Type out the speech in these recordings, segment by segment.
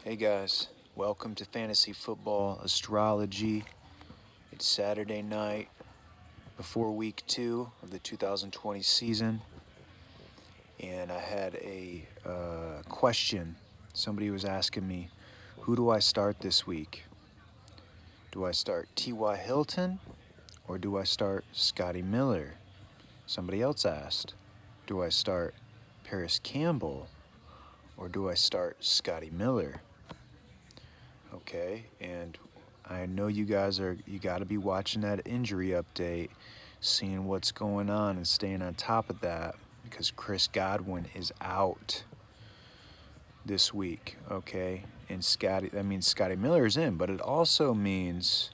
Hey guys, welcome to Fantasy Football Astrology. It's Saturday night before week 2 of the 2020 season, and I had a question. Somebody was asking me, who do I start this week? Do I start T.Y. Hilton or do I start Scotty Miller? Somebody else asked, do I start Parris Campbell or do I start Scotty Miller? Okay, and I know you got to be watching that injury update, seeing what's going on and staying on top of that, because Chris Godwin is out this week, okay? And that means Scotty Miller is in, but it also means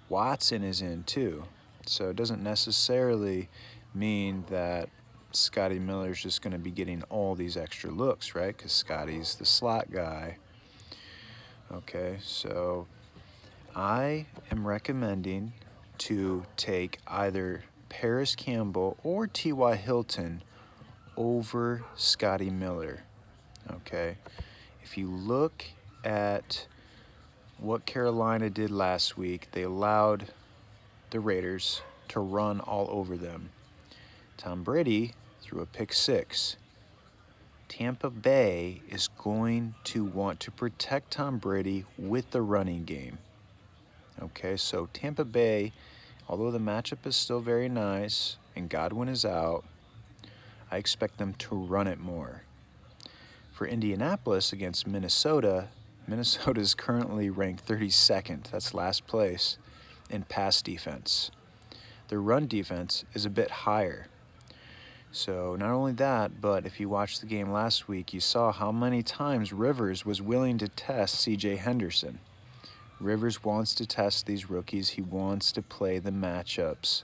Watson is in too. So it doesn't necessarily mean that Scotty Miller's just going to be getting all these extra looks, right? Because Scotty's the slot guy. Okay, so I am recommending to take either Parris Campbell or T.Y. Hilton over Scotty Miller. Okay, if you look at what Carolina did last week, they allowed the Raiders to run all over them. Tom Brady threw a pick 6. Tampa Bay is going to want to protect Tom Brady with the running game. Okay, so Tampa Bay, although the matchup is still very nice and Godwin is out, I expect them to run it more. For Indianapolis against Minnesota, Minnesota is currently ranked 32nd, that's last place, in pass defense. Their run defense is a bit higher. So not only that, but if you watched the game last week, you saw how many times Rivers was willing to test C.J. Henderson. Rivers wants to test these rookies. He wants to play the matchups,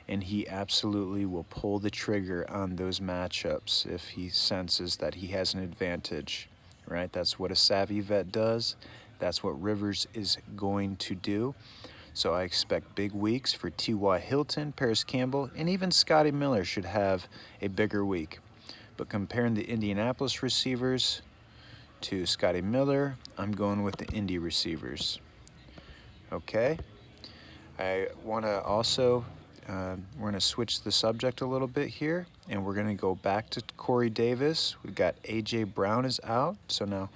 and he absolutely will pull the trigger on those matchups if he senses that he has an advantage, right? That's what a savvy vet does. That's what Rivers is going to do. So I expect big weeks for T.Y. Hilton, Parris Campbell, and even Scotty Miller should have a bigger week. But comparing the Indianapolis receivers to Scotty Miller, I'm going with the Indy receivers. Okay? I want to also, we're going to switch the subject a little bit here, and we're going to go back to Corey Davis. We've got A.J. Brown is out, so now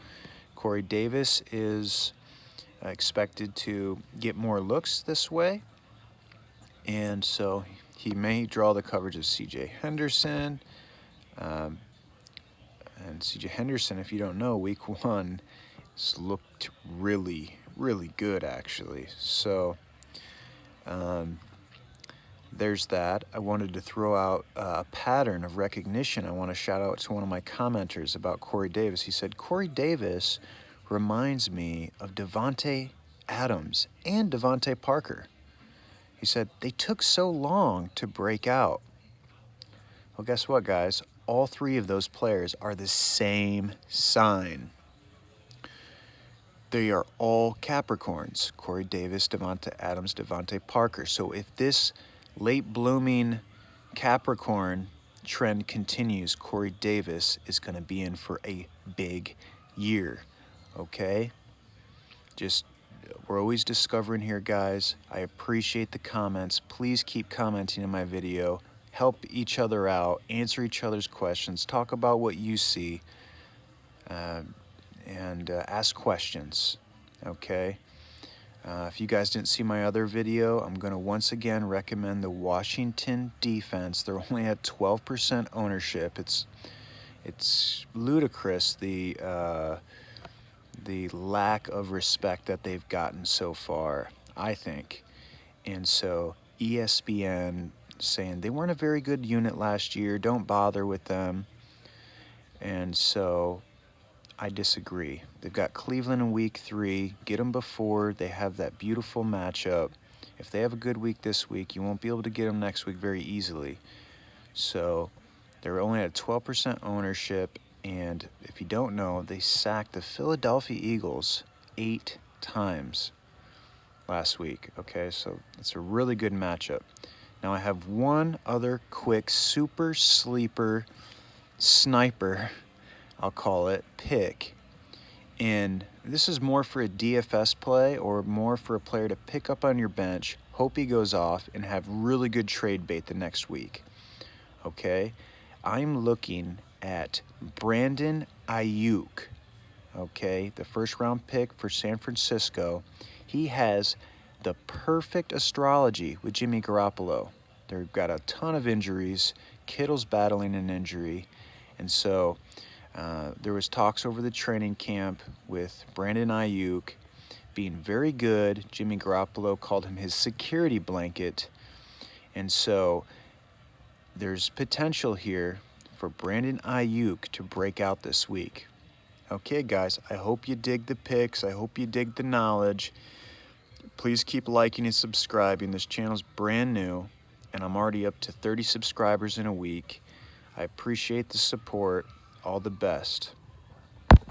Corey Davis is expected to get more looks this way, and so he may draw the coverage of C.J. Henderson. And C.J. Henderson, if you don't know, week 1 has looked really, really good actually. So there's that. I wanted to throw out a pattern of recognition. I want to shout out to one of my commenters about Corey Davis. He said, Corey Davis reminds me of Davante Adams and Devontae Parker. He said, they took so long to break out. Well, guess what, guys? All 3 of those players are the same sign. They are all Capricorns. Corey Davis, Davante Adams, Devontae Parker. So if this late blooming Capricorn trend continues, Corey Davis is going to be in for a big year. Okay? We're always discovering here, guys. I appreciate the comments. Please keep commenting in my video. Help each other out. Answer each other's questions. Talk about what you see. And ask questions. Okay? If you guys didn't see my other video, I'm going to once again recommend the Washington defense. They're only at 12% ownership. It's ludicrous, the lack of respect that they've gotten so far, I think. And so ESPN saying they weren't a very good unit last year, don't bother with them. And so I disagree. They've got Cleveland in week 3. Get them before they have that beautiful matchup. If they have a good week this week, you won't be able to get them next week very easily. So they're only at 12% ownership. And if you don't know, they sacked the Philadelphia Eagles 8 times last week. Okay, so it's a really good matchup. Now I have one other quick super sleeper sniper, I'll call it, pick. And this is more for a DFS play or more for a player to pick up on your bench, hope he goes off, and have really good trade bait the next week. Okay? I'm looking at Brandon Aiyuk. Okay? The first round pick for San Francisco. He has the perfect astrology with Jimmy Garappolo. They've got a ton of injuries. Kittle's battling an injury. And so there was talks over the training camp with Brandon Aiyuk being very good. Jimmy Garappolo called him his security blanket. And so there's potential here for Brandon Aiyuk to break out this week. Okay, guys, I hope you dig the picks. I hope you dig the knowledge. Please keep liking and subscribing. This channel's brand new, and I'm already up to 30 subscribers in a week. I appreciate the support. All the best.